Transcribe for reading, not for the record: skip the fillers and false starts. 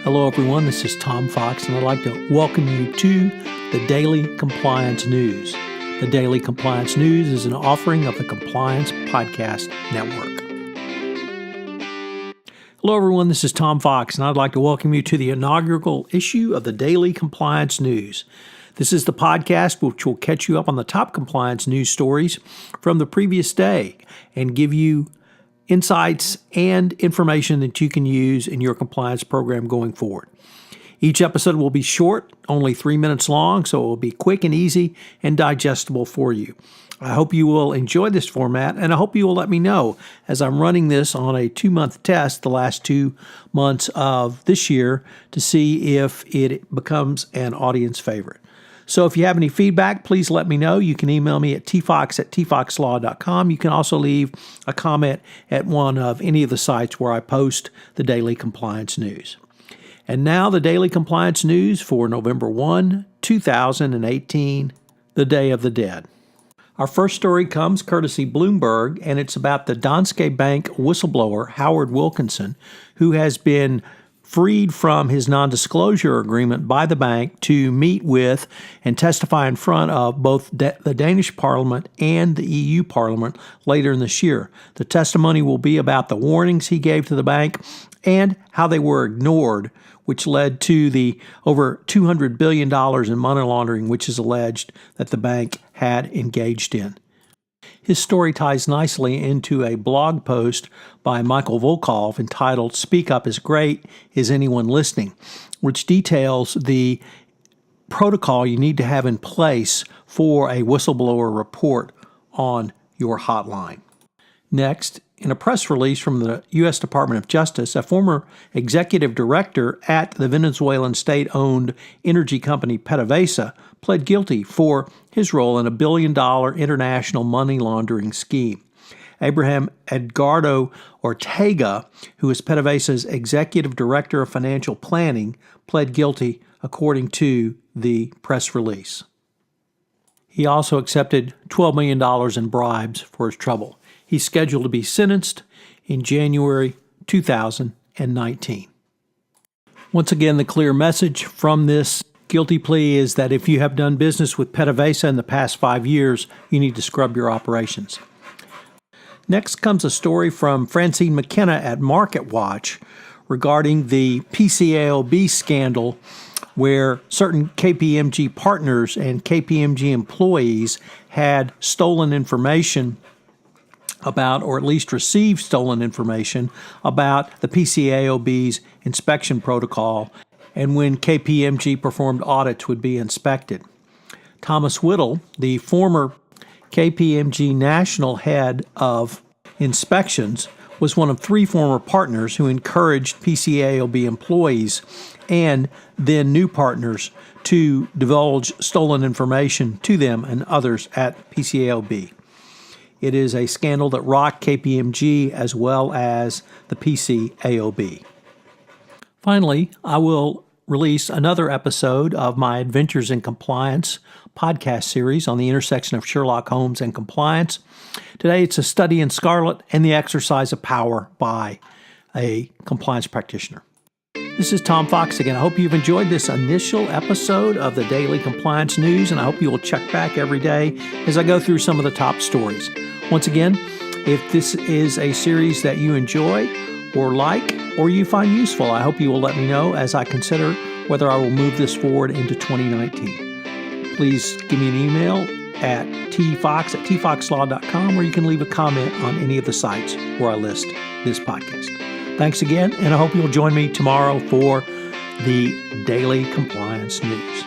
Hello everyone, this is Tom Fox and I'd like to welcome you to the Daily Compliance News. The Daily Compliance News is an offering of the Compliance Podcast Network. Hello everyone, this is Tom Fox and I'd like to welcome you to the inaugural issue of the Daily Compliance News. This is the podcast which will catch you up on the top compliance news stories from the previous day and give you insights and information that you can use in your compliance program going forward. Each episode will be short, only 3 minutes long, so it will be quick and easy and digestible for you. I hope you will enjoy this format, and I hope you will let me know as I'm running this on a 2-month test the last 2 months of this year to see if it becomes an audience favorite. So if you have any feedback, please let me know. You can email me at tfox@tfoxlaw.com. You can also leave a comment at one of any of the sites where I post the Daily Compliance News. And now the Daily Compliance News for November 1, 2018, the Day of the Dead. Our first story comes courtesy Bloomberg, and it's about the Danske Bank whistleblower, Howard Wilkinson, who has been freed from his non-disclosure agreement by the bank to meet with and testify in front of both the Danish Parliament and the EU Parliament later in this year. The testimony will be about the warnings he gave to the bank and how they were ignored, which led to the over $200 billion in money laundering, which is alleged that the bank had engaged in. His story ties nicely into a blog post by Michael Volkov entitled "Speak Up is Great, Is Anyone Listening?", which details the protocol you need to have in place for a whistleblower report on your hotline. Next, in a press release from the U.S. Department of Justice, a former executive director at the Venezuelan state-owned energy company PDVSA pled guilty for his role in a $1 billion international money laundering scheme. Abraham Edgardo Ortega, who is PDVSA's executive director of financial planning, pled guilty according to the press release. He also accepted $12 million in bribes for his trouble. He's scheduled to be sentenced in January 2019. Once again, the clear message from this guilty plea is that if you have done business with PDVSA in the past 5 years, you need to scrub your operations. Next comes a story from Francine McKenna at MarketWatch regarding the PCAOB scandal, where certain KPMG partners and KPMG employees had stolen information about, or at least received stolen information about the PCAOB's inspection protocol and when KPMG performed audits would be inspected. Thomas Whittle, the former KPMG national head of inspections, was one of 3 former partners who encouraged PCAOB employees and then new partners to divulge stolen information to them and others at PCAOB. It is a scandal that rocked KPMG as well as the PCAOB. Finally, I will release another episode of my Adventures in Compliance podcast series on the intersection of Sherlock Holmes and compliance. Today, it's a study in Scarlet and the exercise of power by a compliance practitioner. This is Tom Fox again. I hope you've enjoyed this initial episode of the Daily Compliance News, and I hope you will check back every day as I go through some of the top stories. Once again, if this is a series that you enjoy or like or you find useful, I hope you will let me know as I consider whether I will move this forward into 2019. Please give me an email at tfox@tfoxlaw.com, or you can leave a comment on any of the sites where I list this podcast. Thanks again, and I hope you'll join me tomorrow for the Daily Compliance News.